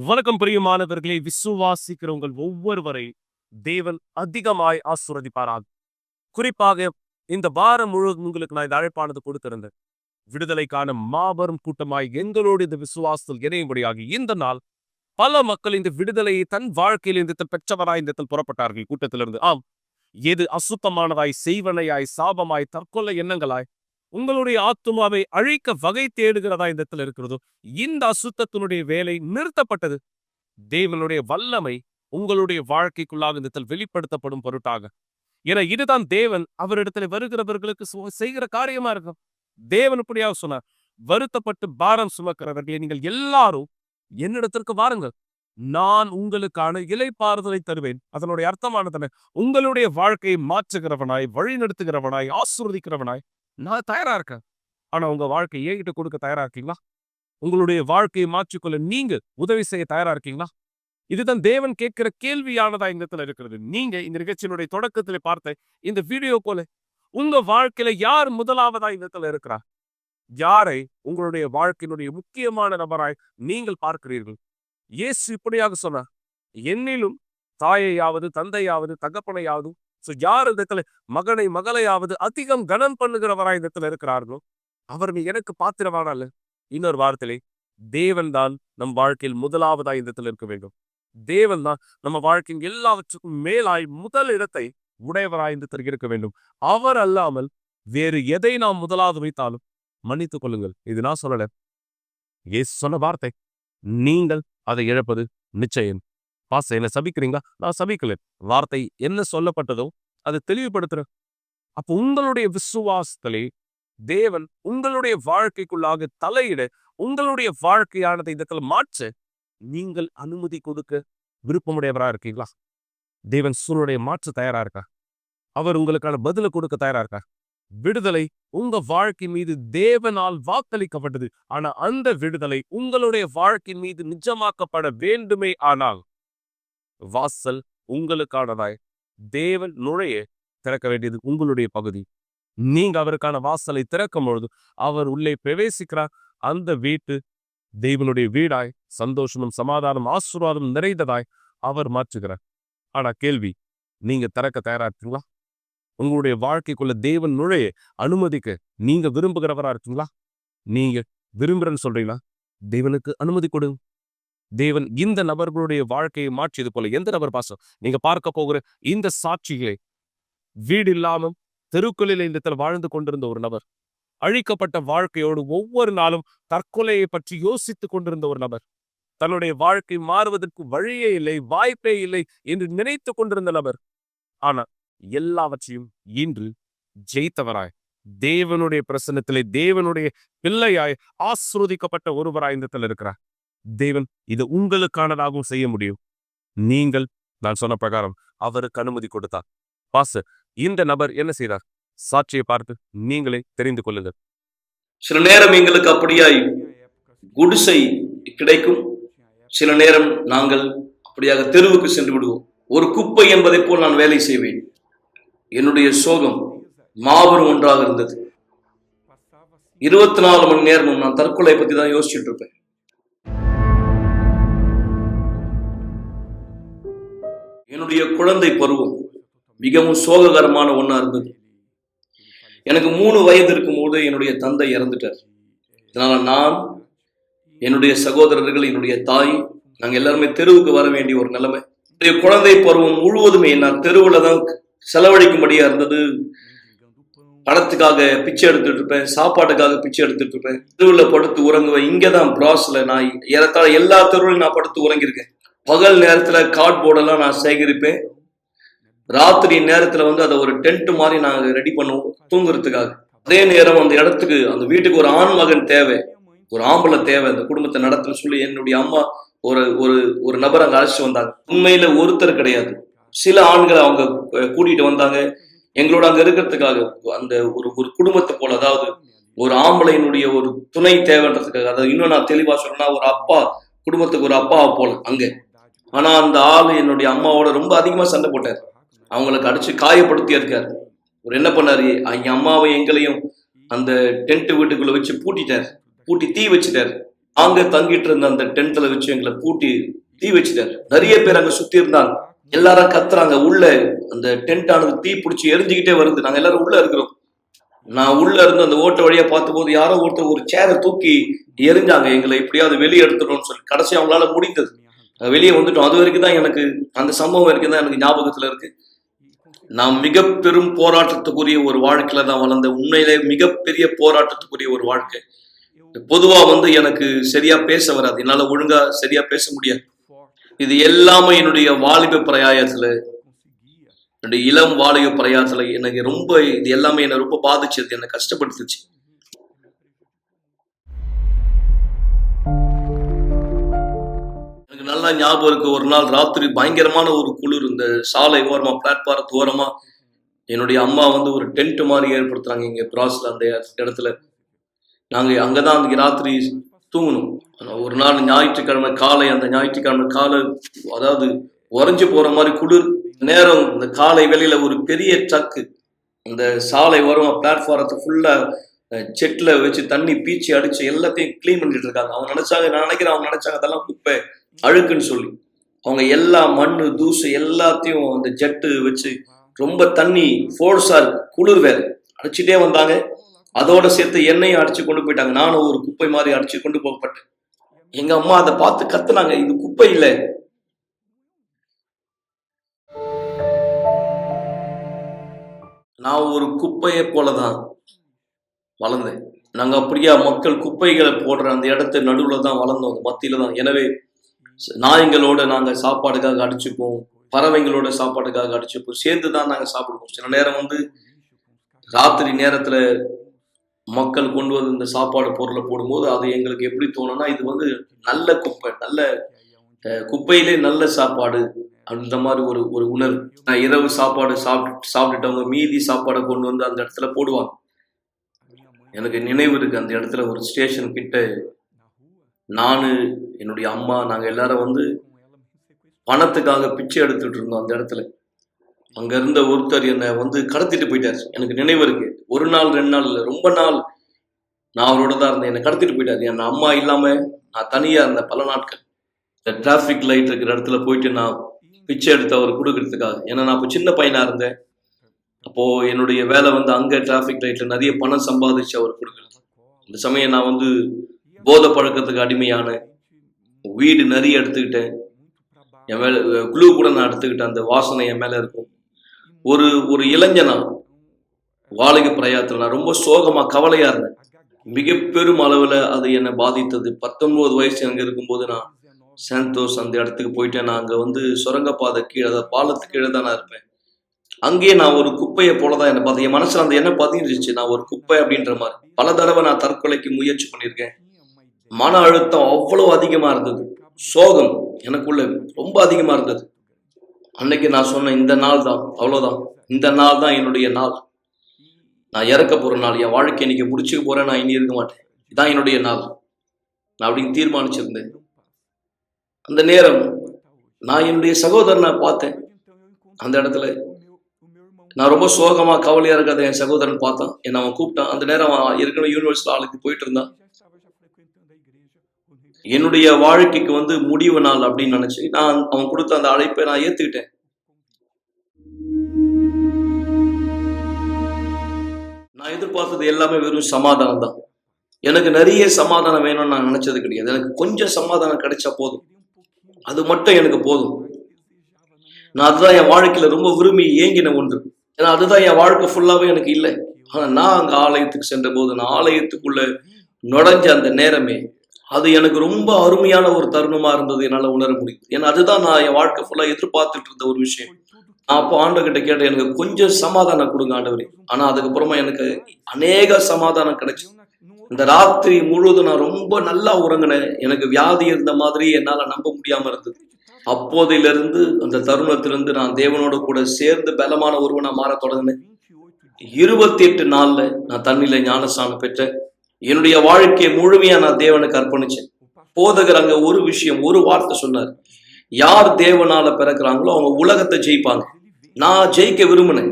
வணக்கம் பிரியமானவர்களே, விசுவாசிக்கிற உங்கள் ஒவ்வொருவரை தேவன் அதிகமாய் ஆசீர்வதிப்பாராக. குறிப்பாக இந்த வாரம் முழுவதும் உங்களுக்கு நான் இந்த அழைப்பானது கொடுத்திருந்தேன். விடுதலைக்கான மாபெரும் கூட்டமாய் எங்களோடு இந்த விசுவாசத்தில் இணையும்படியாக இந்த நாள் பல மக்கள் இந்த விடுதலையை தன் வாழ்க்கையில் இந்த பெற்றவராய் இந்த புறப்பட்டார்கள் கூட்டத்திலிருந்து. ஆம், எது அசுத்தமானதாய், செய்வனையாய், சாபமாய், தற்கொலை எண்ணங்களாய் உங்களுடைய ஆத்துமாவை அழிக்க வகை தேடுகிறதா இந்த இடத்துல இருக்கிறதோ, இந்த அசுத்தத்தினுடைய வேலை நிறுத்தப்பட்டது. தேவனுடைய வல்லமை உங்களுடைய வாழ்க்கைக்குள்ளாக இந்த இடத்தில் வெளிப்படுத்தப்படும் பொருட்டாக. ஏன்னா இதுதான் தேவன் அவரிடத்துல வருகிறவர்களுக்கு செய்கிற காரியமா இருக்கும். தேவன் இப்படியாக சொன்னார், வருத்தப்பட்டு பாரம் சுமக்கிறவர்களே நீங்கள் எல்லாரும் என்னிடத்திற்கு வாருங்கள், நான் உங்களுக்கான இளைப்பாறுதலை தருவேன். அதனுடைய அர்த்தமானது உங்களுடைய வாழ்க்கையை மாற்றுகிறவனாய், வழி நடத்துகிறவனாய், ஆசீர்வதிக்கிறவனாய் நான் தயாரா இருக்கேன். ஆனா உங்க வாழ்க்கையை என்கிட்ட கொடுக்க தயாரா இருக்கீங்களா? உங்களுடைய வாழ்க்கையை மாற்றிக்கொள்ள நீங்க உதவி செய்ய தயாரா இருக்கீங்களா? இதுதான் தேவன் கேட்கிற கேள்வியானதா இந்த இடத்துல இருக்கிறது. நீங்க இந்த நிகழ்ச்சியினுடைய தொடக்கத்துல பார்த்த இந்த வீடியோ போல உங்க வாழ்க்கையில யார் முதலாவதா இந்த இடத்துல இருக்கிறா? யாரை உங்களுடைய வாழ்க்கையினுடைய முக்கியமான நபராய் நீங்கள் பார்க்கிறீர்கள்? இயேசு இப்படியாக சொன்னார், என்னிலும் தாயையாவது, தந்தையாவது, தகப்பனையாவது, யார் இடத்துல மகனை மகளையாவது அதிகம் கனம் பண்ணுகிறவராய் இந்த இடத்துல இருக்கிறார்களோ அவர்கள் எனக்கு பாத்திரவானல்ல. இன்னொரு வார்த்தையிலே தேவன் தான் நம் வாழ்க்கையில் முதலாவதாய் இந்த இடத்துல இருக்க வேண்டும். தேவன் தான் நம்ம வாழ்க்கையின் எல்லாவற்றுக்கும் மேலாய் முதல் இடத்தை உடையவராய் இந்த இடத்துல இருக்க வேண்டும். அவர் அல்லாமல் வேறு எதை நாம் முதலாவது வைத்தாலும் மன்னித்துக் கொள்ளுங்கள், இது நான் சொல்லல, இயேசு சொன்ன வார்த்தை. நீங்கள் அதை இழப்பது நிச்சயம். பாச என்ன சபிக்கிறீங்களா? நான் சபிக்கல. வார்த்தை என்ன சொல்லப்பட்டதோ அதை தெளிவுபடுத்துற. அப்ப உங்களுடைய விசுவாசத்திலே தேவன் உங்களுடைய வாழ்க்கைக்குள்ளாக தலையிட, உங்களுடைய வாழ்க்கையானதை இதற்குள்ள மாற்ற நீங்கள் அனுமதி கொடுக்க விருப்பமுடையவரா இருக்கீங்களா? தேவன் சூழலுடைய மாற்ற தயாரா இருக்கா? அவர் உங்களுக்கான பதில கொடுக்க தயாரா இருக்கா? விடுதலை உங்க வாழ்க்கை மீது தேவனால் வாக்களிக்கப்பட்டது. ஆனா அந்த விடுதலை உங்களுடைய வாழ்க்கை மீது நிஜமாக்கப்பட வேண்டுமே ஆனால் வாசல் உங்களுக்கானதாய் தேவன் நுழைய திறக்க வேண்டியது உங்களுடைய பகுதி. நீங்க அவருக்கான வாசலை திறக்கும் பொழுது அவர் உள்ளே பிரவேசிக்கிறார். அந்த வீட்டு தேவனுடைய வீடாய் சந்தோஷமும் சமாதானம் ஆசீர்வாதம் நிறைந்ததாய் அவர் மாற்றுகிறார். ஆனா கேள்வி, நீங்க திறக்க தயாரா இருக்கீங்களா? உங்களுடைய வாழ்க்கைக்குள்ள தேவன் நுழைய அனுமதிக்க நீங்க விரும்புகிறவரா இருக்கீங்களா? நீங்க விரும்புறன்னு சொல்றீங்களா? தேவனுக்கு அனுமதி கொடுங்க. தேவன் இந்த நபர்களுடைய வாழ்க்கையை மாற்றியது போல எந்த நபர் பாசம் நீங்க பார்க்க போகிற இந்த சாட்சிகளை, வீடு இல்லாமல் தெருக்களில் இந்த வாழ்ந்து கொண்டிருந்த ஒரு நபர், அழிக்கப்பட்ட வாழ்க்கையோடு ஒவ்வொரு நாளும் தற்கொலையை பற்றி யோசித்துக் கொண்டிருந்த ஒரு நபர், தன்னுடைய வாழ்க்கை மாறுவதற்கு வழியே இல்லை, வாய்ப்பே இல்லை என்று நினைத்து கொண்டிருந்த நபர், ஆனா எல்லாவற்றையும் இன்று ஜெயித்தவராய், தேவனுடைய பிரசன்னத்திலே தேவனுடைய பிள்ளையாய் ஆசீர்வதிக்கப்பட்ட ஒருவராய் இந்த இருக்கிறார். தேவன் இது உங்களுக்கானதாகவும் செய்ய முடியும். நீங்கள் நான் சொன்ன பிரகாரம் அவருக்கு அனுமதி கொடுத்தார். பாச இந்த நபர் என்ன செய்தார்? சாட்சியை பார்த்து நீங்களே தெரிந்து கொள்ளுங்கள். சில நேரம் எங்களுக்கு அப்படியாய் குடிசை கிடைக்கும், சில நேரம் நாங்கள் அப்படியாக தெருவுக்கு சென்று விடுவோம். ஒரு குப்பை என்பதை போல் நான் வேலை செய்வேன். என்னுடைய சோகம் மாபெரும் ஒன்றாக இருந்தது. 24 மணி நேரமும் நான் தற்கொலை பத்தி தான் யோசிச்சுட்டு இருப்பேன். என்னுடைய குழந்தை பருவம் மிகவும் சோககரமான ஒன்றா இருந்தது. எனக்கு 3 வயது இருக்கும்போது என்னுடைய தந்தை இறந்துட்டார். இதனால நான், என்னுடைய சகோதரர்கள், என்னுடைய தாய், நாங்கள் எல்லாருமே தெருவுக்கு வர வேண்டிய ஒரு நிலைமை. என்னுடைய குழந்தை பருவம் முழுவதுமே நான் தெருவில் தான் செலவழிக்கும்படியா இருந்தது. பணத்துக்காக பிச்சை எடுத்துட்டு இருப்பேன், சாப்பாட்டுக்காக பிச்சை எடுத்துட்டு இருப்பேன், தெருவில் படுத்து உறங்குவேன். இங்கதான் பிராஸ்ல நான் ஏறத்தாழ எல்லா தெருவிலும் நான் படுத்து உறங்கியிருக்கேன். பகல் நேரத்துல கார்ட்போர்டெல்லாம் நான் சேகரிப்பேன். ராத்திரி நேரத்துல அதை ஒரு டென்ட் மாதிரி நாங்க ரெடி பண்ணுவோம் தூங்குறதுக்காக. அதே நேரம் அந்த இடத்துக்கு, அந்த வீட்டுக்கு ஒரு ஆண் மகன் தேவை, ஒரு ஆம்பளை தேவை அந்த குடும்பத்தை நடத்த சொல்லி என்னுடைய அம்மா ஒரு ஒரு ஒரு நபர் அங்க அழைச்சிட்டு வந்தாங்க. உண்மையில ஒருத்தர் கிடையாது, சில ஆண்களை அவங்க கூட்டிட்டு வந்தாங்க எங்களோட அங்க இருக்கிறதுக்காக. அந்த ஒரு ஒரு குடும்பத்தை போல, அதாவது ஒரு ஆம்பளையினுடைய ஒரு துணை தேவைன்றதுக்காக. அதாவது இன்னும் நான் தெளிவா சொல்லணும்னா, ஒரு அப்பா, குடும்பத்துக்கு ஒரு அப்பாவை போல அங்க. ஆனா அந்த ஆளு என்னுடைய அம்மாவோட ரொம்ப அதிகமா சண்டை போட்டார், அவங்களுக்கு அடிச்சு காயப்படுத்தி இருக்காரு. ஒரு என்ன பண்ணாரு, எங்க அம்மாவை எங்களையும் அந்த டென்ட் வீட்டுக்குள்ள வச்சு பூட்டிட்டார், பூட்டி தீ வச்சுட்டார். நாங்க தங்கிட்டு இருந்த அந்த டென்ட்ல வச்சு எங்களை பூட்டி தீ வச்சுட்டாரு. நிறைய பேர் அங்க சுத்தி இருந்தாங்க. எல்லாரும் கத்துறாங்க. உள்ள அந்த டென்ட் ஆனது தீ பிடிச்சி எரிஞ்சுக்கிட்டே வருது. நாங்க எல்லாரும் உள்ள இருக்கிறோம். நான் உள்ள இருந்து அந்த ஓட்ட வழியா பார்த்தபோது யாரோ ஒருத்தர் ஒரு சேரை தூக்கி எரிஞ்சாங்க. எங்களை எப்படியாவது வெளியே எடுத்துடணும்னு சொல்லி கடைசி அவங்களால முடிந்தது. வெளியே வந்துட்டோம். அது வரைக்கும் தான் எனக்கு அந்த சம்பவம் வரைக்கும் தான் எனக்கு ஞாபகத்துல இருக்கு. நான் மிக பெரும் போராட்டத்துக்குரிய ஒரு வாழ்க்கையில தான் வளர்ந்த. உண்மையிலே மிகப்பெரிய போராட்டத்துக்குரிய ஒரு வாழ்க்கை. பொதுவா எனக்கு சரியா பேச வராது. என்னால ஒழுங்கா சரியா பேச முடியாது. இது எல்லாமே என்னுடைய வாலிப பிரயாயத்துல, என்னுடைய இளம் வாலிப பிரயாயத்துல எனக்கு ரொம்ப இது எல்லாமே என்ன ரொம்ப பாதிச்சது, என்னை கஷ்டப்படுத்துச்சு. எனக்கு நல்லா ஞாபகம் இருக்கு. ஒரு நாள் ராத்திரி பயங்கரமான ஒரு குளிர். இந்த சாலை ஓரமா, பிளாட்பாரத்து ஓரமா என்னுடைய அம்மா ஒரு டென்ட் மாதிரி ஏற்படுத்துறாங்க இங்க பிராஸ்ல அந்த இடத்துல. நாங்க அங்கதான் அன்னைக்கு ராத்திரி தூங்கணும். ஒரு நாள் ஞாயிற்றுக்கிழமை காலை, அந்த ஞாயிற்றுக்கிழமை காலை அதாவது உறைஞ்சு போற மாதிரி குளிர் நேரம். இந்த காலை வேளையில ஒரு பெரிய ட்ரக்கு இந்த சாலை ஓரமா பிளாட்பாரத்தை ஃபுல்லா செட்ல வச்சு தண்ணி பீச்சி அடிச்சு எல்லாத்தையும் கிளீன் பண்ணிட்டு இருக்காங்க. அவங்க நினைச்சாங்க, நான் நினைக்கிறேன் அவங்க நினைச்சாங்க அதெல்லாம் குப்பை அழுக்குன்னு சொல்லி. அவங்க எல்லா மண்ணு தூசு எல்லாத்தையும் அந்த ஜெட்டு வச்சு ரொம்ப தண்ணி ஃபோர்ஸா இருக்கு, குளிர் வேற, அடிச்சுட்டே வந்தாங்க. அதோட சேர்த்து எண்ணெயும் அடிச்சு கொண்டு போயிட்டாங்க. நானும் ஒரு குப்பை மாதிரி அடிச்சு கொண்டு போகப்பட்டேன். எங்க அம்மா அதை பார்த்து கத்துனாங்க, இது குப்பை இல்ல. நான் ஒரு குப்பையை போலதான் வளர்ந்தேன். நாங்க அப்படியே மக்கள் குப்பைகளை போடுற அந்த இடத்து நடுவுல தான் வளர்ந்தோம், அந்த மத்தியில தான். எனவே நாய்களோட நாங்க சாப்பாடுக்காக அடிச்சுப்போம், பறவைங்களோட சாப்பாட்டுக்காக அடிச்சுப்போம், சேர்ந்துதான் நாங்க சாப்பிடுவோம். சில நேரம் ராத்திரி நேரத்துல மக்கள் கொண்டு வந்து இந்த சாப்பாடு பொருளை போடும்போது அது எங்களுக்கு எப்படி தோணும்னா, இது நல்ல குப்பை, நல்ல குப்பையிலே நல்ல சாப்பாடு அந்த மாதிரி ஒரு ஒரு உணர்வு. நான் இரவு சாப்பாடு சாப்பிட்டுட்டவங்க மீதி சாப்பாடை கொண்டு வந்து அந்த இடத்துல போடுவாங்க. எனக்கு நினைவு இருக்கு, அந்த இடத்துல ஒரு ஸ்டேஷன் கிட்ட நானு, என்னுடைய அம்மா, நாங்க எல்லாரும் பணத்துக்காக பிச்சை எடுத்துட்டு இருந்தோம் அந்த இடத்துல. அங்க இருந்த ஒருத்தர் என்னை கடத்திட்டு போயிட்டாரு. எனக்கு நினைவு இருக்கு. ஒரு நாள் 2 நாள் இல்லை, ரொம்ப நாள் நான் அவரோட தான் இருந்தேன். என்னை கடத்திட்டு போயிட்டாரு. என் அம்மா இல்லாம நான் தனியா இருந்த பல நாட்கள். இந்த டிராபிக் லைட் இருக்கிற இடத்துல போயிட்டு நான் பிச்சை எடுத்து அவர் கொடுக்கறதுக்காக. ஏன்னா நான் அப்போ சின்ன பையனா இருந்தேன். அப்போ என்னுடைய வேலை அங்க டிராபிக் லைட்ல நிறைய பணம் சம்பாதிச்சு அவர் கொடுக்குறது. இந்த சமயம் நான் போதை பழக்கத்துக்கு அடிமையான, வீடு நிறைய எடுத்துக்கிட்டேன். என் மேல குளூ கூட நான் எடுத்துக்கிட்டேன், அந்த வாசனை என் மேல இருக்கும். ஒரு இளைஞனா வாலிப பிரயாத்துல நான் ரொம்ப சோகமா கவலையா இருந்தேன். மிக பெரும் அளவுல அது என்னை பாதித்தது. 19 வயசு எனக்கு இருக்கும்போது நான் சாந்தோஸ் அந்த இடத்துக்கு போயிட்டேன். நான் அங்க சுரங்கப்பாதை கீழே, பாலத்துக்கு கீழே தான் நான் இருப்பேன். அங்கேயே நான் ஒரு குப்பையை போலதான் என்னை பார்த்து, என் மனசுல அந்த எண்ணம் பதிஞ்சிருச்சு, நான் ஒரு குப்பை அப்படின்ற மாதிரி. பல தடவை நான் தற்கொலைக்கு முயற்சி பண்ணியிருக்கேன். மன அழுத்தம் அவ்வளவு அதிகமா இருந்தது. சோகம் எனக்குள்ள ரொம்ப அதிகமா இருந்தது. அன்னைக்கு நான் சொன்னேன், இந்த நாள் தான், அவ்வளவுதான், இந்த நாள் தான் என்னுடைய நாள். நான் இறக்க போற நாள், என் வாழ்க்கை இன்னைக்கு முடிச்சுக்க போறேன், நான் இனி இருக்க மாட்டேன், இதான் என்னுடைய நாள், நான் அப்படின்னு தீர்மானிச்சிருந்தேன். அந்த நேரம் நான் என்னுடைய சகோதரனை பார்த்தேன். அந்த இடத்துல நான் ரொம்ப சோகமா கவலையா இருக்காத என் சகோதரன் பார்த்தான். என்னை அவன் கூப்பிட்டான். அந்த நேரம் அவன் ஏற்கனவே யூனிவர்சிட்டி ஆளுக்கு போயிட்டு இருந்தான். என்னுடைய வாழ்க்கைக்கு முடிவு நாள் அப்படின்னு நினைச்சு நான் அவன் கொடுத்த அந்த அழைப்பை நான் ஏத்துக்கிட்டேன். நான் எதிர்பார்த்தது எல்லாமே வெறும் சமாதானம் தான். எனக்கு நிறைய சமாதானம் வேணும்னு நான் நினைச்சது கிடையாது. எனக்கு கொஞ்சம் சமாதானம் கிடைச்சா போதும், அது மட்டும் எனக்கு போதும். நான் அதுதான் என் வாழ்க்கையில ரொம்ப விரும்பி ஏங்கின ஒன்று. ஏன்னா அதுதான் என் வாழ்க்கை ஃபுல்லாவே எனக்கு இல்லை. ஆனா நான் அங்க ஆலயத்துக்கு சென்ற போது, நான் ஆலயத்துக்குள்ள நுழைஞ்ச அந்த நேரமே அது எனக்கு ரொம்ப அருமையான ஒரு தருணமா இருந்தது. என்னால உணர முடியும். ஏன்னா அதுதான் நான் என் வாழ்க்கை ஃபுல்லா எதிர்பார்த்துட்டு இருந்த ஒரு விஷயம். நான் அப்போ ஆண்டவர்கிட்ட கேட்டேன், எனக்கு கொஞ்சம் சமாதானம் கொடுங்க ஆண்டவரே. ஆனா அதுக்கப்புறமா எனக்கு அநேக சமாதானம் கிடைச்சு. இந்த ராத்திரி முழுவதும் நான் ரொம்ப நல்லா உறங்கினேன். எனக்கு வியாதி இருந்த மாதிரி என்னால நம்ப முடியாம இருந்தது. அப்போதிலிருந்து, அந்த தருணத்திலிருந்து நான் தேவனோட கூட சேர்ந்து பலமான ஒருவனா மாற தொடங்கினேன். 28 நாள்ல நான் தண்ணியில ஞானஸ்நானம் பெற்றேன். என்னுடைய வாழ்க்கையை முழுமையா நான் தேவனுக்கு அர்ப்பணிச்சேன். போதகர் அங்க ஒரு விஷயம், ஒரு வார்த்தை சொன்னார், யார் தேவனால பிறக்கிறாங்களோ அவங்க உலகத்தை ஜெயிப்பாங்க. நான் ஜெயிக்க விரும்பினேன்.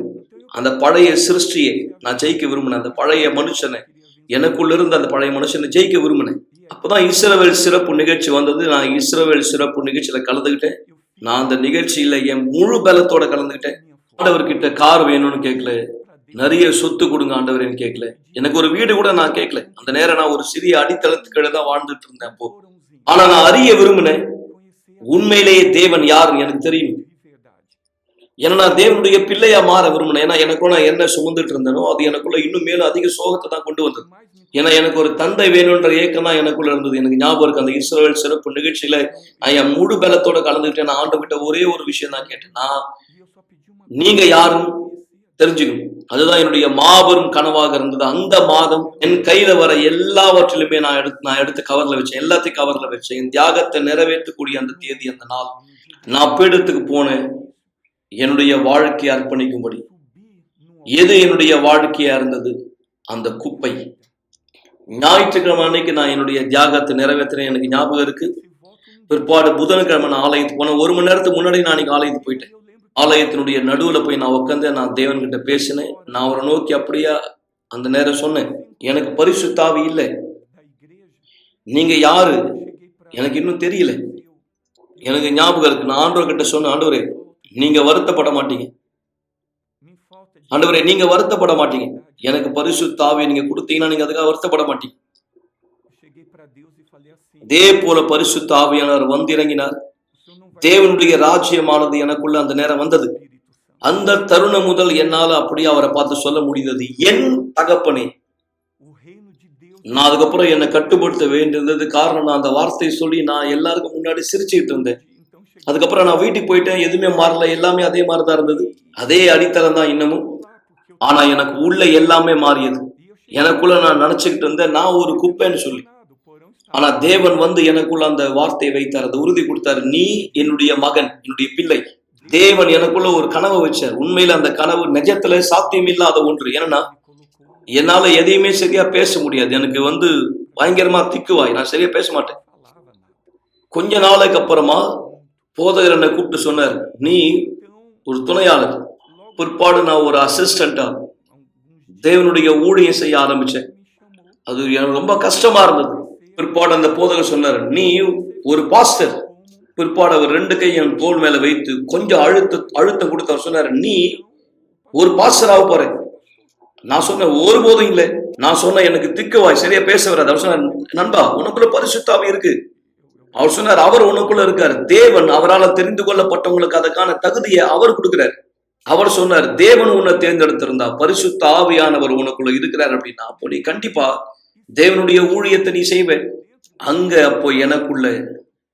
அந்த பழைய சிருஷ்டியை நான் ஜெயிக்க விரும்பினேன். அந்த பழைய மனுஷனை, எனக்குள்ள இருந்த அந்த பழைய மனுஷனை ஜெயிக்க விரும்பினேன். அப்பதான் இஸ்ரவேல் சிறப்பு நிகழ்ச்சி வந்தது. நான் இஸ்ரவேல் சிறப்பு நிகழ்ச்சியில கலந்துக்கிட்டேன். நான் அந்த நிகழ்ச்சியில என் முழு பலத்தோட கலந்துக்கிட்டேன். ஆண்டவர்கிட்ட கார் வேணும்னு கேட்கல, நிறைய சொத்து கொடுங்க ஆண்டவரேன்னு கேட்கல, எனக்கு ஒரு வீடு கூட நான் கேட்கல. அந்த நேரம் நான் ஒரு சிறிய அடித்தளத்துக்கிட்ட தான் வாழ்ந்துட்டு இருந்தேன் அப்போ. ஆனா நான் அறிய விரும்பினேன், உண்மையிலேயே தேவன் யாருன்னு எனக்கு தெரியும். ஏன்னா நான் தேவனுடைய பிள்ளையா மாற விரும்பினேன். ஏன்னா எனக்குள்ள நான் என்ன சுமந்துட்டு இருந்தேனோ அது எனக்குள்ள இன்னும் மேலும் அதிக சோகத்தை தான் கொண்டு வந்தது. ஏன்னா எனக்கு ஒரு தந்தை வேணும்ன்ற ஏக்கம் தான் எனக்குள்ள இருந்தது. எனக்கு ஞாபகம் இருக்கு, அந்த இஸ்ரவேல் சிறப்பு நிகழ்ச்சியில நான் என் முழு பலத்தோட கலந்துக்கிட்டேன். நான் ஆண்டவர்கிட்ட ஒரே ஒரு விஷயம் தான் கேட்டேன், நீங்க யாருன்னு தெரிஞ்சுக்கணும். அதுதான் என்னுடைய மாபெரும் கனவாக இருந்தது. அந்த மாதம் என் கையில வர எல்லாவற்றிலுமே நான் எடுத்து கவர்ல வச்சேன், எல்லாத்தையும் கவர்ல வச்சேன். என் தியாகத்தை நிறைவேற்றக்கூடிய அந்த தேதி, அந்த நாள் நான் பீடத்துக்கு போனேன். என்னுடைய வாழ்க்கையை அர்ப்பணிக்கும்படி எது என்னுடைய வாழ்க்கையா இருந்தது? அந்த குப்பை. ஞாயிற்றுக்கிழமை அன்னைக்கு நான் என்னுடைய தியாகத்தை நிறைவேற்றினேன், எனக்கு ஞாபகம் இருக்கு. பிற்பாடு புதன்கிழமை நான் ஆலயத்துக்கு போனேன். 1 மணி நேரத்துக்கு முன்னாடி நான் அன்னைக்கு ஆலயத்துக்கு போயிட்டேன். ஆலயத்தினுடைய நடுவுல போய் நான் உட்காந்து நான் தேவன்கிட்ட பேசினேன். நான் அவரை நோக்கி அப்படியா அந்த நேரம் சொன்னேன், எனக்கு பரிசுத்த ஆவி இல்லை, நீங்க யாரு எனக்கு இன்னும் தெரியல. எனக்கு ஞாபகம் இருக்கு, நான் ஆண்டவர்கிட்ட சொன்னேன், ஆண்டவரே நீங்க வருத்தப்பட மாட்டீங்க, ஆண்டவரே நீங்க வருத்தப்பட மாட்டீங்க, எனக்கு பரிசுத்த ஆவியை நீங்க கொடுத்தீங்கன்னா நீங்க அதுக்காக வருத்தப்பட மாட்டீங்க. அதே போல பரிசுத்த ஆவியானவர் வந்து இறங்கினார். தேவனுடைய ராஜ்யமானது எனக்குள்ள அந்த நேரம் வந்தது. அந்த தருணம் முதல் என்னால அப்படியே அவரை பார்த்து சொல்ல முடிந்தது, என் தகப்பனே. நான் அதுக்கப்புறம் என்னை கட்டுப்படுத்த வேண்டியிருந்தது. காரணம், நான் அந்த வார்த்தையை சொல்லி நான் எல்லாருக்கும் முன்னாடி சிரிச்சுக்கிட்டு இருந்தேன். அதுக்கப்புறம் நான் வீட்டுக்கு போயிட்டேன், எதுவுமே மாறல, எல்லாமே அதே மாதிரிதான் இருந்தது, அதே அடித்தளம் தான் இன்னமும். ஆனா எனக்கு உள்ள எல்லாமே மாறியது. எனக்குள்ள நான் நினைச்சுக்கிட்டு இருந்தேன் நான் ஒரு குப்பைன்னு சொல்லி. ஆனா தேவன் வந்து எனக்குள்ள அந்த வார்த்தையை வைத்தார், அந்த உறுதி கொடுத்தாரு, நீ என்னுடைய மகன், என்னுடைய பிள்ளை. தேவன் எனக்குள்ள ஒரு கனவை வச்சார். உண்மையில அந்த கனவு நிஜத்துல சாத்தியம் இல்லாத ஒன்று. ஏன்னா என்னால எதையுமே சரியா பேச முடியாது. எனக்கு வந்து பயங்கரமா திக்குவாய், நான் சரியா பேச மாட்டேன். கொஞ்ச நாளைக்கு அப்புறமா போதகர் என்னை கூப்பிட்டு சொன்னார், நீ ஒரு துணையாளர். பிற்பாடு நான் ஒரு அசிஸ்டண்டா தேவனுடைய ஊழியம் செய்ய ஆரம்பிச்சேன். அது எனக்கு ரொம்ப கஷ்டமா இருந்தது. பிற்பாடு அந்த போதகர் சொன்னார், நீ ஒரு பாஸ்டர். பிற்பாடு அவர் 2 கையும் என் தோள் மேல வைத்து கொஞ்சம் அழுத்தம் கொடுத்து அவர் சொன்னார், நீ ஒரு பாஸ்டர் ஆக போற. நான் சொன்னேன், ஒருபோதும் இல்லை. நான் சொன்ன, எனக்கு திக்குவாய், சரியா பேச வராது. அவர் சொன்னார், நண்பா உனக்குள்ள பரிசுத்த ஆவி இருக்கு. அவர் சொன்னார், அவர் உனக்குள்ள இருக்காரு. தேவன் அவரால் தெரிந்து கொள்ளப்பட்டவங்களுக்கு அதற்கான தகுதியை அவர் கொடுக்கிறார். அவர் சொன்னார், தேவன் உன்னை தேர்ந்தெடுத்திருந்தா பரிசுத்த ஆவியானவர் உனக்குள்ள இருக்கிறார் அப்படின்னா அப்போ நீ கண்டிப்பா தேவனுடைய ஊழியத்தை நீ செய்வ. அங்க அப்போ எனக்குள்ள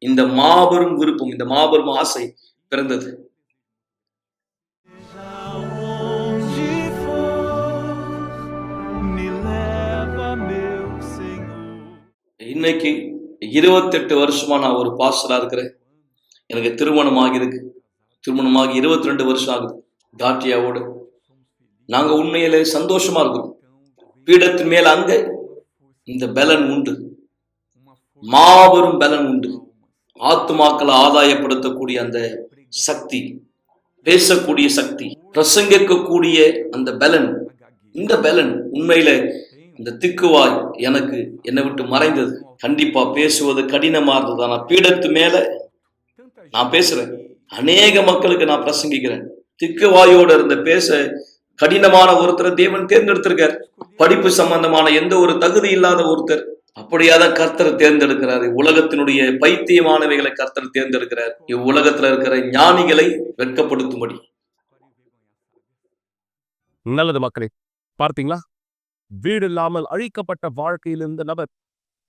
இந்த மாபெரும் விருப்பம், இந்த மாபெரும் ஆசை பிறந்தது. இன்னைக்கு 28 வருஷமா நான் ஒரு பாஸ்டரா இருக்கிறேன். எனக்கு திருமணமாகி இருக்கு. திருமணமாகி 22 வருஷம் ஆகுது தாட்டியாவோடு. நாங்க உண்மையிலே சந்தோஷமா இருக்கிறோம். பீடத்தின் மேல அங்க இந்த பலன் உண்டு, மாபெரும் பலன் உண்டு. ஆத்துமாக்களை ஆதாயப்படுத்தக்கூடிய அந்த சக்தி, பேசக்கூடிய சக்தி, பிரசங்கிக்கக்கூடிய அந்த பலன், இந்த பலன் உண்மையில இந்த திக்குவாய் எனக்கு என்னை விட்டு மறைந்தது. கண்டிப்பா பேசுவது கடினமா இருந்தது. ஆனா பீடத்து மேல நான் பேசுறேன், அநேக மக்களுக்கு நான் பிரசங்கிக்கிறேன். திக்குவாயோட இருந்த பேச கடினமான ஒருத்தரை தேவன் தேர்ந்தெடுத்திருக்கார். படிப்பு சம்பந்தமான எந்த ஒரு தகுதி இல்லாத ஒருத்தர், அப்படியாதான் கர்த்தர் தேர்ந்தெடுக்கிறார். உலகத்தினுடைய பைத்தியமானவைகளை கர்த்தர் தேர்ந்தெடுக்கிறார், இவ்வுலகத்துல இருக்கிற ஞானிகளை வெட்கப்படுத்தும்படி. நல்லது மக்களே, பார்த்தீங்களா? வீடு இல்லாமல் அழிக்கப்பட்ட வாழ்க்கையில் இருந்த நபர்.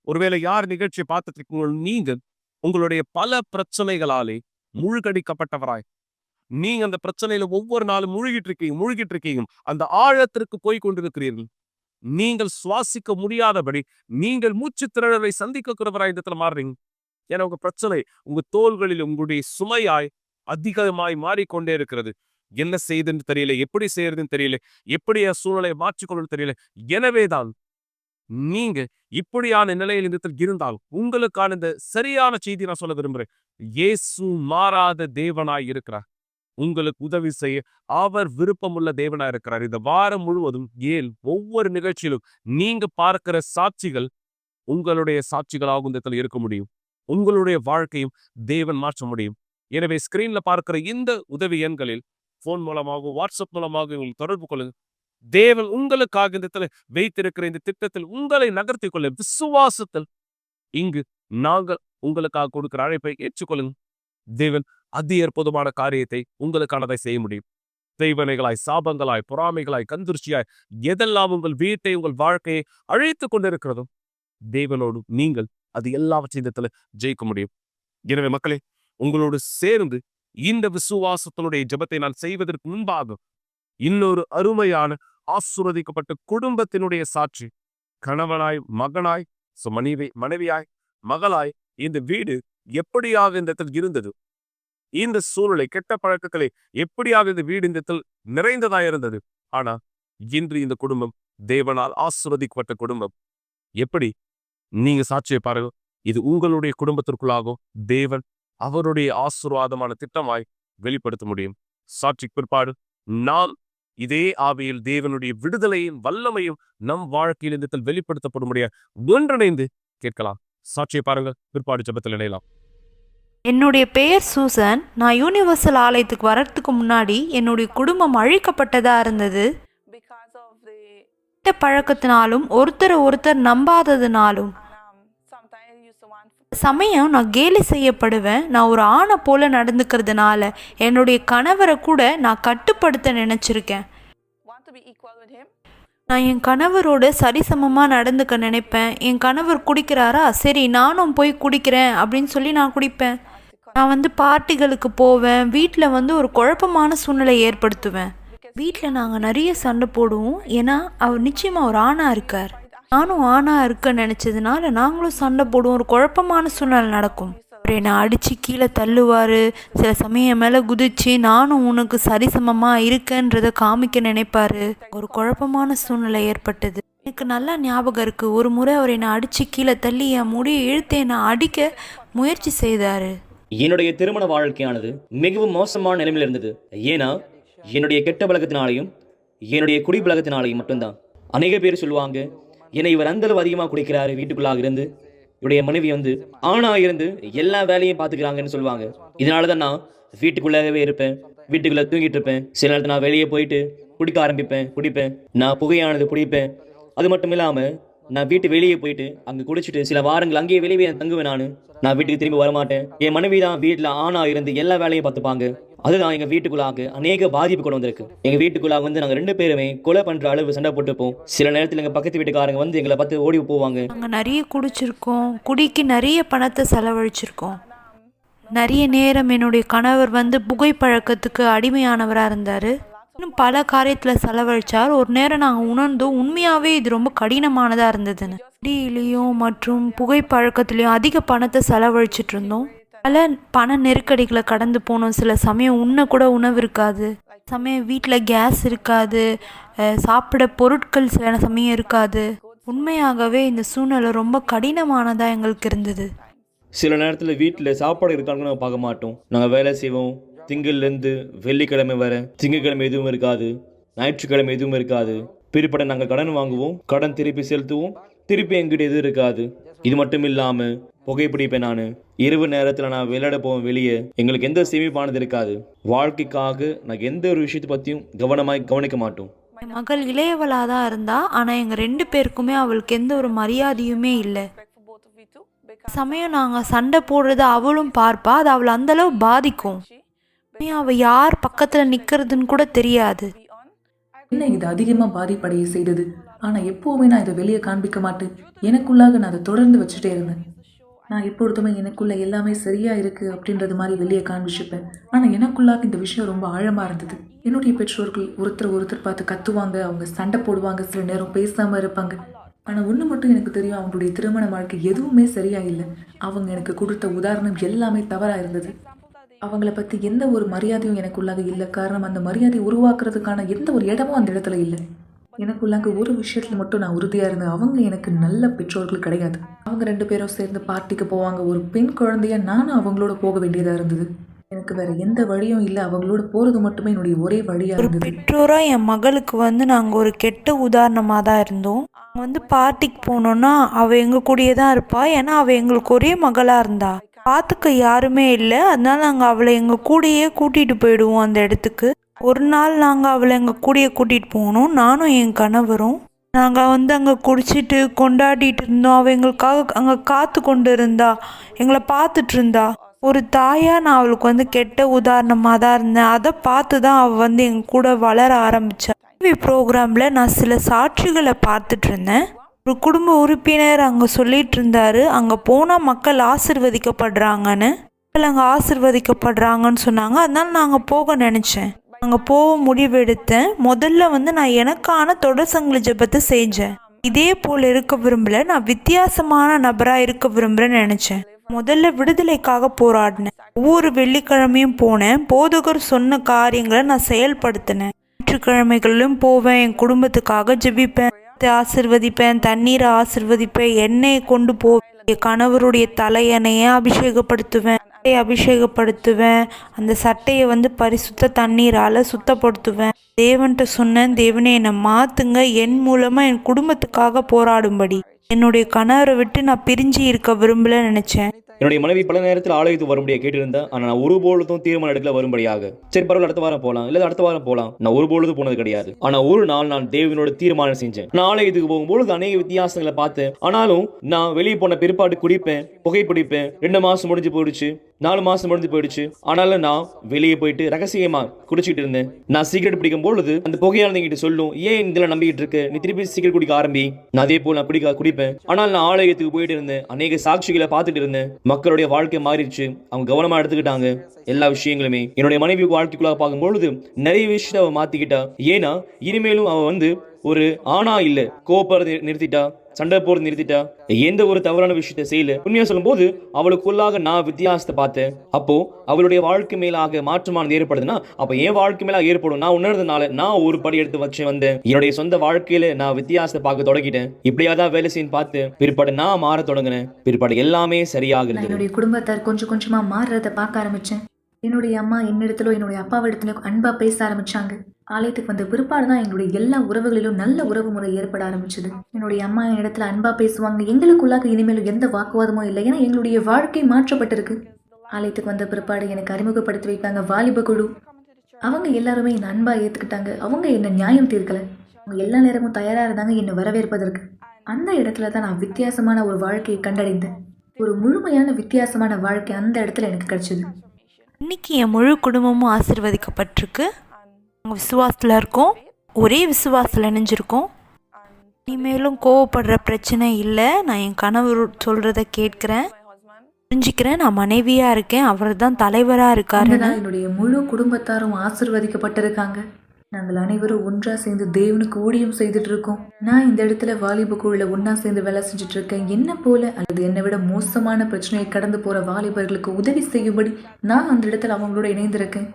ஒருவேளை யார் நிகழ்ச்சியை பார்த்துட்டு நீங்கள் உங்களுடைய பல பிரச்சனைகளாலே மூழ்கடிக்கப்பட்டவராய், நீங்க அந்த பிரச்சனையில ஒவ்வொரு நாளும் முழுகிட்டு இருக்கீங்க, அந்த ஆழத்திற்கு போய் கொண்டிருக்கிறீர்கள். நீங்கள் சுவாசிக்க முடியாதபடி நீங்கள் மூச்சு திணறலை சந்திக்கிறவராய் இந்த இடத்துல மாறுறீங்க. ஏன்னா உங்க பிரச்சனை உங்க தோள்களில் உங்களுடைய சுமையாய் அதிகமாய் மாறிக்கொண்டே இருக்கிறது. என்ன செய்யுதுன்னு தெரியல, எப்படி செய்யறதுன்னு தெரியல, எப்படி சூழ்நிலையை மாற்றிக்கொள்ளு தெரியல. எனவேதான் நீங்க இப்படியான நிலையில் இருந்தால் உங்களுக்கான இந்த சரியான செய்தி நான் சொல்ல விரும்புறேன். இயேசு மாறாத தேவனாய் இருக்கிறார். உங்களுக்கு உதவி செய்ய அவர் விருப்பமுள்ள தேவனாய் இருக்கிறார். இந்த வாரம் முழுவதும் ஒவ்வொரு நிகழ்ச்சியிலும் நீங்க பார்க்கிற சாட்சிகள் உங்களுடைய சாட்சிகளாக இந்த இடத்துல இருக்க முடியும். உங்களுடைய வாழ்க்கையும் தேவன் மாற்ற முடியும். எனவே ஸ்கிரீன்ல பார்க்கிற இந்த உதவி எண்களில் போன் மூலமாக, வாட்ஸ்அப் மூலமாக உங்களுக்கு தொடர்பு கொள்ளுங்க. தேவன் உங்களுக்காக இந்த இடத்துல வைத்திருக்கிற இந்த திட்டத்தில் உங்களை நகர்த்திக் கொள்ள விசுவாசத்தில் இங்கு நாங்கள் உங்களுக்காக கொடுக்கிற அழைப்பை ஏற்றுக்கொள்ளுங்க. தேவன் அதி அற்புதமான காரியத்தை உங்களுக்கானதை செய்ய முடியும். தெய்வனைகளாய், சாபங்களாய், பொறாமைகளாய், கந்துர்ச்சியாய் எதெல்லாம் உங்கள் வீட்டை, உங்கள் வாழ்க்கையை அழைத்துக் கொண்டிருக்கிறதோ தேவனோடு நீங்கள் அது எல்லாவற்றையும் இந்த இடத்துல ஜெயிக்க முடியும். எனவே மக்களே, உங்களோடு சேர்ந்து இந்த விசுவாசத்தினுடைய ஜெபத்தை நான் செய்வதற்கு முன்பாக இன்னொரு அருமையான ஆசீர்வதிக்கப்பட்ட குடும்பத்தினுடைய சாட்சி, கணவனாய், மகனாய், மனைவியாய், மகளாய் இந்த வீடு எப்படியாக இந்த இடத்தில் இருந்தது, இந்த சூழ்நிலை, கெட்ட பழக்கங்களை எப்படியாக இந்த வீடு இந்த இடத்தில் நிறைந்ததா இருந்தது. ஆனா இன்று இந்த குடும்பம் தேவனால் ஆசீர்வதிக்கப்பட்ட குடும்பம். எப்படி நீங்க சாட்சியை பாருங்க. இது உங்களுடைய குடும்பத்திற்குள்ளாகும் தேவன் அவருடைய ஆசீர்வாதமான திட்டமாய் வெளிப்படுத்த முடியும். சாட்சிக்கு பிற்பாடு நாம் இதே ஆவியில் தேவனுடைய விடுதலையின் வல்லமையும் நம் வாழ்க்கையில் இந்த இடத்தில் வெளிப்படுத்தப்படும் முடிய ஒன்றிணைந்து கேட்கலாம். சாட்சியை பாருங்க, பிற்பாடு ஜெபத்தில் இணையலாம். என்னுடைய பெயர் சூசன். நான் யூனிவர்சல் ஆலயத்துக்கு வர்றதுக்கு முன்னாடி என்னுடைய குடும்பம் அழிக்கப்பட்டதா இருந்தது. கெட்ட பழக்கத்தினாலும் ஒருத்தர் நம்பாததுனாலும் சமயம் நான் கேலி செய்யப்படுவேன். நான் ஒரு ஆணை போல நடந்துக்கிறதுனால என்னுடைய கணவரை கூட நான் கட்டுப்படுத்த நினைச்சிருக்கேன். நான் என் கணவரோட சரிசமமாக நடந்துக்க நினைப்பேன். என் கணவர் குடிக்கிறாரா, சரி நானும் போய் குடிக்கிறேன் அப்படின்னு சொல்லி நான் குடிப்பேன். நான் பார்ட்டிகளுக்கு போவேன். வீட்டில் ஒரு குழப்பமான சூழ்நிலை ஏற்படுத்துவேன். வீட்டில் நாங்கள் நிறைய சண்டை போடுவோம். ஏன்னா அவர் நிச்சயமாக ஒரு ஆணாக இருக்கார், நானும் ஆணாக இருக்க நினச்சதுனால நாங்களும் சண்டை போடுவோம். ஒரு குழப்பமான சூழ்நிலை நடக்கும். அவர் என்னை அடித்து கீழே தள்ளுவார். சில சமயம் மேலே குதிச்சு நானும் உனக்கு சரிசமமாக இருக்கேன்றதை காமிக்க நினைப்பார். ஒரு குழப்பமான சூழ்நிலை ஏற்பட்டது. எனக்கு நல்லா ஞாபகம் இருக்குது. ஒரு முறை அவர் என்னை அடித்து கீழே தள்ளி என் முடியை இழுத்து என்னை அடிக்க முயற்சி செய்தார். என்னுடைய திருமண வாழ்க்கையானது மிகவும் மோசமான நிலைமையில் இருந்தது. ஏன்னா என்னுடைய கெட்ட பழக்கத்தினாலையும் என்னுடைய குடி பழக்கத்தினாலையும் மட்டும்தான். அநேக பேர் சொல்லுவாங்க, என்னை இவர் அந்தளவு அதிகமாக குடிக்கிறாரு, வீட்டுக்குள்ளாக இருந்து இவருடைய மனைவி ஆணாக இருந்து எல்லா வேலையும் பார்த்துக்கிறாங்கன்னு சொல்லுவாங்க. இதனால தான் நான் வீட்டுக்குள்ளாகவே இருப்பேன், வீட்டுக்குள்ளே தூங்கிட்டு இருப்பேன். சில நேரத்தில் நான் வெளியே போயிட்டு குடிப்பேன். நான் புகையானது பிடிப்பேன். அது மட்டும் இல்லாமல் நான் வீட்டு வெளியே போயிட்டு அங்கே குடிச்சிட்டு சில வாரங்கள் அங்கேயே வெளியே தங்குவேன். நான் வீட்டுக்கு திரும்பி வரமாட்டேன். என் மனைவி தான் வீட்டில் ஆணாக இருந்து எல்லா வேலையும் பார்த்துப்பாங்க. அதுதான் எங்கள் வீட்டுக்குள்ளாக அநேக பாதிப்பு கொண்டு வந்திருக்கு. எங்கள் வீட்டுக்குள்ளாக நாங்கள் 2 பேருமே கொலை பண்ணுற அளவு சண்டை போட்டுப்போம். சில நேரத்தில் எங்கள் பக்கத்து வீட்டுக்காரங்க எங்களை பார்த்து ஓடி போவாங்க. நாங்கள் நிறைய குடிச்சிருக்கோம். குடிக்கு நிறைய பணத்தை செலவழிச்சிருக்கோம். நிறைய நேரம் என்னுடைய கணவர் புகைப்பழக்கத்துக்கு அடிமையானவராக இருந்தார். இன்னும் பல காரியத்தில் செலவழித்தார். ஒரு நேரம் நாங்கள் உணர்ந்தோம், உண்மையாகவே இது ரொம்ப கடினமானதாக இருந்ததுன்னு. குடியிலையும் மற்றும் புகைப்பழக்கத்துலேயும் அதிக பணத்தை செலவழிச்சிட்டு இருந்தோம். பல பண நெருக்கடிகளை கடந்து போனோம். சில சமயம் கூட உணவு இருக்காது, சமயம் வீட்டில் கேஸ் இருக்காது, சாப்பிட பொருட்கள் சில சமயம் இருக்காது. உண்மையாகவே இந்த சூழ்நிலை ரொம்ப கடினமானதாக எங்களுக்கு இருந்தது. சில நேரத்தில் வீட்டில் சாப்பாடு இருக்காங்கன்னு நாங்கள் பார்க்க மாட்டோம். நாங்கள் வேலை செய்வோம். திங்கள்லேருந்து வெள்ளிக்கிழமை வர திங்கக்கிழமை எதுவும் இருக்காது, ஞாயிற்றுக்கிழமை எதுவும் இருக்காது. பிற்பட நாங்கள் கடன் வாங்குவோம், கடன் திருப்பி செலுத்துவோம், திருப்பி எங்கிட்ட எதுவும் இருக்காது. இது மட்டும் இல்லாமல் புகைப்பிடிப்பேன். நான் இரவு நேரத்தில் நான் விளையாட போவேன் வெளியே. எங்களுக்கு எந்த சேமிப்பானது இருக்காது. வாழ்க்கைக்காக நாங்கள் எந்த ஒரு விஷயத்தை பற்றியும் கவனிக்க மாட்டோம். என் மகள் இளையவளாக தான் இருந்தா, ஆனால் எங்கள் 2 பேருக்குமே அவளுக்கு எந்த ஒரு மரியாதையுமே இல்லை. சமயம் நாங்கள் சண்டை போடுறது அவளும் பார்ப்பா. அது அவளை அந்தளவு பாதிக்கும். அவள் யார் பக்கத்தில் நிற்கிறதுன்னு கூட தெரியாது. என்ன இது அதிகமாக பாதிப்படைய செய்தது. ஆனால் எப்போவுமே நான் இதை வெளியே காண்பிக்க மாட்டேன். எனக்குள்ளாக நான் அதை தொடர்ந்து வச்சுட்டே இருந்தேன். நான் எப்பொழுதுமே எனக்குள்ள எல்லாமே சரியா இருக்கு அப்படின்றது மாதிரி வெளியே காண்பிச்சுப்பேன். ஆனால் எனக்குள்ளாக இந்த விஷயம் ரொம்ப ஆழமாக இருந்தது. என்னுடைய பெற்றோர்கள் ஒருத்தர் பார்த்து கத்துவாங்க, அவங்க சண்டை போடுவாங்க, சில நேரம் பேசாமல் இருப்பாங்க. ஆனால் ஒன்று மட்டும் எனக்கு தெரியும், அவங்களுடைய திருமண வாழ்க்கை எதுவுமே சரியா இல்லை. அவங்க எனக்கு கொடுத்த உதாரணம் எல்லாமே தவறாக இருந்தது. அவங்கள பற்றி எந்த ஒரு மரியாதையும் எனக்குள்ளாக இல்லை. காரணம், அந்த மரியாதை உருவாக்குறதுக்கான எந்த ஒரு இடமும் அந்த இடத்துல இல்லை. எனக்குள்ளாக ஒரு விஷயத்தில் மட்டும் நான் உறுதியாக இருந்தேன், அவங்க எனக்கு நல்ல பெற்றோர்கள் கிடையாது. அவங்க 2 பேரும் சேர்ந்து பார்ட்டிக்கு போவாங்க. ஒரு பெண் குழந்தைய நானும் அவங்களோட போக வேண்டியதாக இருந்தது. எனக்கு வேற எந்த வழியும் இல்லை, அவங்களோட போறது மட்டுமே என்னுடைய ஒரே வழியா ஒரு இருந்தது. பெற்றோராக என் மகளுக்கு நாங்கள் ஒரு கெட்ட உதாரணமாக தான் இருந்தோம். பார்ட்டிக்கு போனோன்னா அவள் எங்கள் கூடயே தான் இருப்பாள். ஏன்னா அவள் எங்களுக்கு ஒரே மகளாக இருந்தா. பார்த்துக்க யாருமே இல்லை, அதனால நாங்கள் அவளை எங்கள் கூடயே கூட்டிகிட்டு போயிடுவோம் அந்த இடத்துக்கு. ஒரு நாள் நாங்கள் அவளை எங்கள் கூடயே கூட்டிகிட்டு போனோம், நானும் என் கணவரும். நாங்கள் அங்கே குடிச்சிட்டு கொண்டாடிட்டு இருந்தோம். அவள் எங்களுக்காக அங்கே காத்து கொண்டு இருந்தா, எங்களை பார்த்துட்டு இருந்தா. ஒரு தாயாக நான் அவளுக்கு கெட்ட உதாரணமாக தான் இருந்தேன். அதை பார்த்து தான் அவள் எங்கள் கூட வளர ஆரம்பித்தா. டிவி ப்ரோக்ராமில் நான் சில சாட்சிகளை பார்த்துட்டு இருந்தேன். ஒரு குடும்ப உறுப்பினர் அங்கே சொல்லிட்டு இருந்தாரு, அங்கே போனால் மக்கள் ஆசிர்வதிக்கப்படுறாங்கன்னு. அங்கே ஆசிர்வதிக்கப்படுறாங்கன்னு சொன்னாங்க. அதனால நாங்கள் போக நினச்சேன். அங்கே போக முடிவெடுத்தேன். முதல்ல நான் எனக்கான தொடர் சங்கிலி ஜெபத்தை செஞ்சேன். இதே போல் இருக்க விரும்பல, நான் வித்தியாசமான நபராக இருக்க விரும்புகிறேன்னு நினச்சேன். முதல்ல விடுதலைக்காக போராடினேன். ஒவ்வொரு வெள்ளிக்கிழமையும் போனேன். போதகர் சொன்ன காரியங்களை நான் செயல்படுத்தினேன். ஞாயிற்றுக்கிழமைகளிலும் போவேன். என் குடும்பத்துக்காக ஜெபிப்பேன், ஆசிர்வதிப்பேன், தண்ணீரை ஆசிர்வதிப்பேன், எண்ணெயை கொண்டு போவேன். என் கணவருடைய தலையணையை அபிஷேகப்படுத்துவேன். அந்த சட்டையை பரிசுத்த தண்ணீரால் சுத்தப்படுத்துவேன். தேவன்கிட்ட சொன்னேன், தேவனே என்னை மாற்றுங்க, என் மூலமாக என் குடும்பத்துக்காக போராடும்படி. என்னுடைய கணவரை விட்டு நான் பிரிஞ்சு இருக்க விரும்பல நினைச்சேன். என்னுடைய மனைவி பல நேரத்தில் ஆலயத்துக்கு வரும்படியாக கேட்டிருந்தேன். ஆனால் நான் ஒருபொழுதும் தீர்மானம் எடுக்கல வரும்படியாக. சரி பரவாயில்ல, அடுத்த வாரம் போகலாம், இல்லை அடுத்த வாரம் போகலாம். நான் ஒருபொழுது போனது கிடையாது. ஆனால் ஒரு நாள் நான் தேவனோட தீர்மானம் செஞ்சேன். நான் ஆலயத்துக்கு போகும்போது அநேக வித்தியாசங்களை பார்த்தேன். ஆனாலும் நான் வெளியே போன பிற்பாடு குடிப்பேன், புகைப்பிடிப்பேன். 2 மாசம் முடிஞ்சு போயிடுச்சு, 4 மாசம் முடிஞ்சு போயிடுச்சு. ஆனாலும் நான் வெளியே போயிட்டு ரகசியமா குடிச்சிட்டு இருந்தேன். நான் சிகரெட் பிடிக்கும் பொழுது அந்த புகையாளங்கிட்ட சொல்லும், ஏன் இதெல்லாம் நம்பிக்கிட்டு இருக்கு, நீ திருப்பி சிகரெட் குடிக்க ஆரம்பி. நான் அதே போல் நான் குடிப்பேன். ஆனால் நான் ஆலயத்துக்கு போயிட்டு இருந்தேன். அநேக சாட்சிகளை பார்த்துட்டு இருந்தேன். மக்களுடைய வாழ்க்கை மாறிடுச்சு, அவங்க கவனமா எடுத்துக்கிட்டாங்க. எல்லா விஷயங்களுமே என்னுடைய மனைவி வாழ்க்கைக்குள்ளாக பார்க்கும்பொழுது நிறைய விஷயத்தை அவ மாத்திக்கிட்டா. ஏன்னா இனிமேலும் அவ ஒரு ஆணா இல்ல, கோபப்படுறதை நிறுத்திட்டா, சண்டை போறது நிறுத்திட்டா, எந்த ஒரு தவறான விஷயத்தை செய்யல. உண்மையா சொல்லும் போது அவளுக்குள்ளாக நான் வித்தியாசத்தை பார்த்தேன். அப்போ அவளுடைய வாழ்க்கை மேலாக மாற்றமானது ஏற்படுதுன்னா அப்ப என் வாழ்க்கை மேலாக ஏற்படும். நான் உணர்றதுனால நான் ஒரு படி எடுத்து வந்தேன். என்னுடைய சொந்த வாழ்க்கையில நான் வித்தியாசத்தை பார்க்க தொடங்கிட்டேன். இப்படியாதான் வேலை செய்ய பார்த்து பிற்பாடு நான் மாற தொடங்கினேன். பிற்பாடு எல்லாமே சரியாக என்னுடைய குடும்பத்தார் கொஞ்சம் கொஞ்சமா மாறுறதை பார்க்க ஆரம்பிச்சேன். என்னுடைய அம்மா என்னிடத்திலோ என்னுடைய அப்பாவிடத்திலோ அன்பா பேச ஆரம்பிச்சாங்க. ஆலயத்துக்கு வந்த பிற்பாடு தான் எங்களுடைய எல்லா உறவுகளிலும் நல்ல உறவு முறை ஏற்பட ஆரம்பிச்சது. என்னுடைய அம்மா என் இடத்துல அன்பா பேசுவாங்க. எங்களுக்குள்ளாக இனிமேலும் எந்த வாக்குவாதமும் இல்லை. ஏன்னா எங்களுடைய வாழ்க்கை மாற்றப்பட்டிருக்கு. ஆலயத்துக்கு வந்த பிற்பாடு எனக்கு அறிமுகப்படுத்தி வைத்தாங்க வாலிப குழு. அவங்க எல்லாருமே என்னை அன்பா ஏத்துக்கிட்டாங்க. அவங்க என்ன நியாயம் தீர்க்கல, அவங்க எல்லா நேரமும் தயாரா இருந்தாங்க என்னை வரவேற்பதற்கு. அந்த இடத்துல தான் நான் வித்தியாசமான ஒரு வாழ்க்கையை கண்டடைந்தேன். ஒரு முழுமையான வித்தியாசமான வாழ்க்கை அந்த இடத்துல எனக்கு கிடைச்சது. இன்னைக்கு என் முழு குடும்பமும் ஆசீர்வதிக்கப்பட்டிருக்கு. நாங்கள் விசுவாசத்தில் இருக்கோம், ஒரே விசுவாசத்தில் இணைஞ்சிருக்கோம். இனிமேலும் கோவப்படுற பிரச்சனை இல்லை. நான் என் கணவர் சொல்கிறத கேட்குறேன், புரிஞ்சுக்கிறேன். நான் மனைவியாக இருக்கேன், அவர் தான் தலைவராக இருக்காரு. என்னுடைய முழு குடும்பத்தாரும் ஆசீர்வதிக்கப்பட்டிருக்காங்க. நாங்கள் அனைவரும் ஒன்றா சேர்ந்து தேவனுக்கு ஊழியம் செய்துட்டு இருக்கோம். நான் இந்த இடத்துல வாலிப குழுல ஒன்னா சேர்ந்து வேலை செஞ்சுட்டு இருக்கேன். என்ன போல அல்லது என்னை விட மோசமான பிரச்சனையை கடந்து போற வாலிபர்களுக்கு உதவி செய்யும்படி நான் அந்த இடத்துல அவங்களோட இணைந்திருக்கேன்.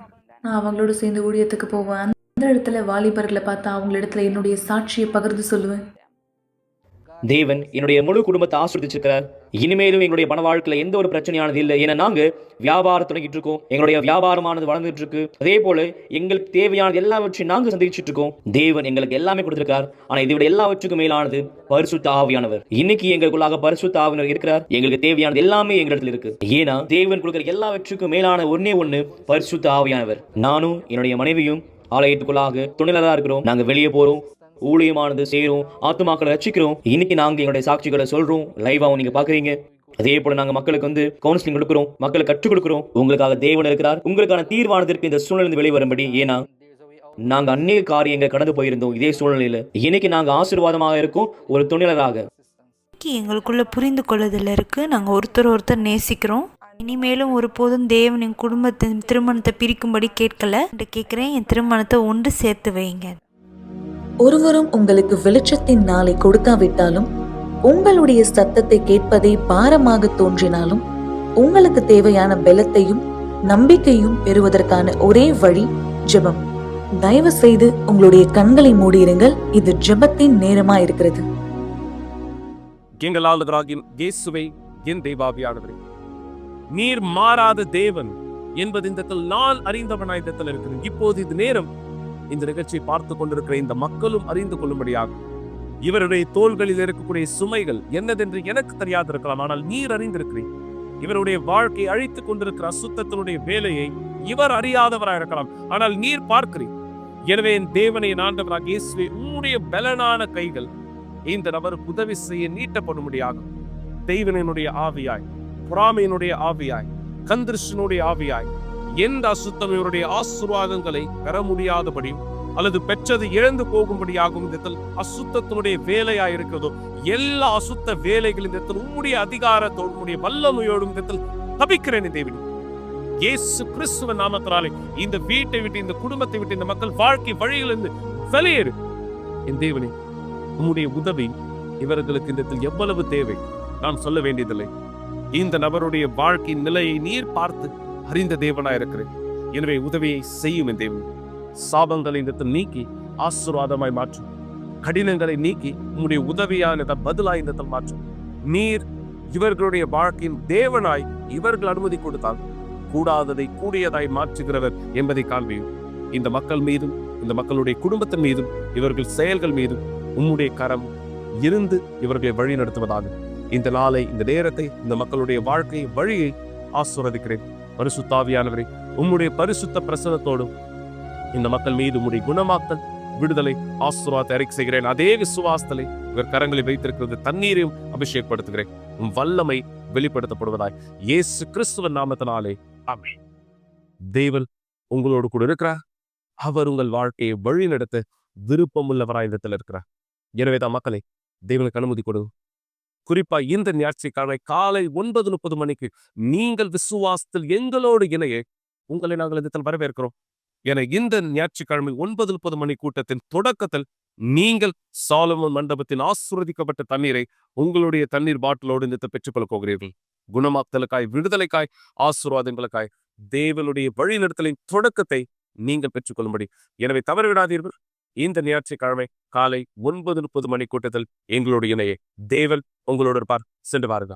நான் அவங்களோட சேர்ந்து ஊழியத்துக்கு போவேன். அந்த இடத்துல வாலிபர்களை பார்த்தா அவங்க இடத்துல என்னுடைய சாட்சியை பகிர்ந்து சொல்லுவேன். தேவன் என்னுடைய முழு குடும்பத்தை ஆசீர்வதிச்சிருக்கிறார். இனிமேலும் எங்களுடைய பண வாழ்க்கையில எந்த ஒரு பிரச்சனையானது இல்லை. ஏன்னா நாங்க வியாபாரம் தொடங்கிட்டு இருக்கோம். எங்களுடைய வியாபாரமானது வளர்ந்துட்டு இருக்கு. அதே போல எங்களுக்கு தேவையானது எல்லாவற்றையும் நாங்க சந்திச்சுட்டு இருக்கோம். தேவன் எங்களுக்கு எல்லாமே கொடுத்திருக்கார். ஆனா இதை விட எல்லாவற்றுக்கும் மேலானது பரிசுத்த ஆவியானவர். இன்னைக்கு எங்களுக்குள்ளாக பரிசுத்த ஆவியானவர் இருக்கிறார். எங்களுக்கு தேவையானது எல்லாமே எங்களிடத்தில் இருக்கு. ஏன்னா தேவன் கொடுக்கிற எல்லாவற்றுக்கும் மேலான ஒண்ணு பரிசுத்த ஆவியானவர். நானும் என்னுடைய மனைவியும் ஆலயத்துக்குள்ளாக துணைலரா இருக்கிறோம். நாங்க வெளியே போறோம், ஊழியமானது செய்யறோம், ஆத்துமாக்களை ரட்சிக்கிறோம். இன்னைக்கு நாங்க எங்களுடைய சாட்சிகளை சொல்றோம், லைவாவும் நீங்க பாக்குறீங்க. அதே போல நாங்க மக்களுக்கு கவுன்சிலிங் கொடுக்கிறோம், மக்களுக்கு கற்றுக் கொடுக்கிறோம். உங்களுக்காக தேவன் இருக்கிறார். உங்களுக்கான தீர்வானதற்கு இந்த சூழ்நிலை வெளியே வரும்படி. ஏன்னா நாங்க அநேக காரியங்கள் கடந்து போயிருந்தோம் இதே சூழ்நிலையில. இன்னைக்கு நாங்க ஆசீர்வாதமாக இருக்கோம் ஒரு துணைலராக. எங்களுக்குள்ள புரிந்து கொள்ளுதல் இருக்கு. நாங்க ஒருத்தர் நேசிக்கிறோம். இனிமேலும் ஒருபோதும் தேவன் என் குடும்பத்தின் திருமணத்தை பிரிக்கும்படி கேட்கிறேன். என் திருமணத்தை ஒன்று சேர்த்து வைங்க. ஒருவரும் உங்களுக்கு வெளிச்சத்தின் நாளை கொடுக்காவிட்டாலும், உங்களுடைய சத்தத்தை கேட்பதே பாரமாக தோன்றினாலும், உங்களுக்கு தேவையான பலத்தையும் நம்பிக்கையும் பெறுவதற்கான ஒரே வழி ஜெபம். தயவு செய்து உங்களுடைய கண்களை மூடியிருங்கள். இது ஜெபத்தின் நேரமா இருக்கிறது. எங்கள் ஆளுநராகிய இயேசுவே, என் தேவாவியானவரே, நீர் மாறாத தேவன், என்பது இந்த நான் அறிந்தவனாய் இந்த இடத்துல இருக்கிறேன். இப்போது இது நேரம் இந்த நிகழ்ச்சியை பார்த்து கொண்டிருக்கிற இந்த மக்களும் அறிந்து கொள்ளும்படியாக இவருடைய தோள்களில் இருக்கக்கூடிய சுமைகள் என்னதென்று எனக்கு தெரியாது இருக்கலாம், ஆனால் நீர் அறிந்திருக்கிறீர். இவருடைய வாழ்க்கை அழித்துக் கொண்டிருக்கிற அசுத்தத்தினுடைய வேலையை இவர் அறியாதவராய் இருக்கலாம், ஆனால் நீர் பார்க்கிறீர். எனவே என் தேவனை ஆண்டவராக இயேசுவே, உம்முடைய பலனான கைகள் இந்த நபருக்கு உதவி செய்ய நீட்டப்படும்படியாக தெய்வனுடைய ஆவியாய், பொறாமையினுடைய ஆவியாய், கந்திருஷ்டனுடைய ஆவியாய், எந்த அசுத்தம் இவருடைய ஆசீர்வாதங்களை பெற முடியாதபடியும் அல்லது பெற்றது இழந்து போகும்படியாகும் இந்த அசுத்தத்தினுடைய வேலையாய் இருக்கிறதோ, எல்லா அசுத்த வேலைகள் இந்த உம்முடைய அதிகாரத்தோடு உம்முடைய வல்லமையோடும் இந்த தபிக்கிறேன். தேவனே, இயேசு கிறிஸ்துவின் நாமத்தினாலே இந்த வீட்டை விட்டு, இந்த குடும்பத்தை விட்டு, இந்த மக்கள் வாழ்க்கை வழியிலிருந்து வெளியேறு. என் தேவனே, உம்முடைய உதவி இவர்களுக்கு இந்த எவ்வளவு தேவை நான் சொல்ல வேண்டியதில்லை. இந்த நபருடைய வாழ்க்கையின் நிலையை நீர் பார்த்து அறிந்த தேவனாய் இருக்கிறேன். எனவே உதவியை செய்யும் என் தேவன். சாபங்களை இந்த நீக்கி ஆசீர்வாதமாய் மாற்றும். கடினங்களை நீக்கி உம்முடைய உதவியான பதிலாய் இந்த மாற்றும். நீர் இவர்களுடைய வாழ்க்கையின் தேவனாய் இவர்கள் அனுமதி கொடுத்தால் கூடாததை கூடியதாய் மாற்றுகிறவர் என்பதை காண்பியும். இந்த மக்கள் மீதும், இந்த மக்களுடைய குடும்பத்தின் மீதும், இவர்கள் செயல்கள் மீதும் உம்முடைய கரம் இருந்து இவர்களை வழி நடத்துவதாக இந்த நாளை, இந்த நேரத்தை, இந்த மக்களுடைய வாழ்க்கையை, வழியை ஆசீர்வதிக்கிறேன். பரிசுத்த ஆவியானவரே, உம்முடைய பரிசுத்த பிரசனத்தோடும் இந்த மக்கள் மீது உம்முடைய குணமாக்கல், விடுதலை, ஆசீர்வாதத்தை அறிக்கை செய்கிறேன். அதே விசுவாசத்திலே இவர் கரங்களை வைத்திருக்கிறது தண்ணீரையும் அபிஷேகப்படுத்துகிறேன். உம் வல்லமை வெளிப்படுத்தப்படுவதாய் இயேசு கிறிஸ்துவின் நாமத்தினாலே ஆமென். தேவன் உங்களோடு கூட இருக்கிறார். அவர் உங்கள் வாழ்க்கையை வழி நடத்த விருப்பம் உள்ளவராய் இடத்தில் இருக்கிறார். எனவேதான் மக்களை, தேவனுக்கு அனுமதி கொடு. குறிப்பா இந்த ஞாயிற்றுக்கிழமை காலை 9:30 மணிக்கு நீங்கள் விசுவாசத்தில் எங்களோடு இணைய உங்களை நாங்கள் இடத்தில் வரவேற்கிறோம். என இந்த ஞாயிற்றுக்கிழமை 9:30 மணி கூட்டத்தின் தொடக்கத்தில் நீங்கள் சாலமோன் மண்டபத்தின் ஆசீர்வதிக்கப்பட்ட தண்ணீரை உங்களுடைய தண்ணீர் பாட்டிலோடு இந்த பெற்றுக்கொள்ள போகிறீர்கள். குணமாக்குதலுக்காய், விடுதலைக்காய், ஆசீர்வாதங்களுக்காய் தேவனுடைய வழிநடத்தலின் தொடக்கத்தை நீங்கள் பெற்றுக்கொள்ளும்படி எனவே தவறவிடாதீர்கள். இந்த ஞாயிற்றுக்கிழமை காலை 9:30 மணி கூட்டத்தில் எங்களோடு இணைய தேவன் உங்களோடு இருப்பார். சென்று பாருங்க.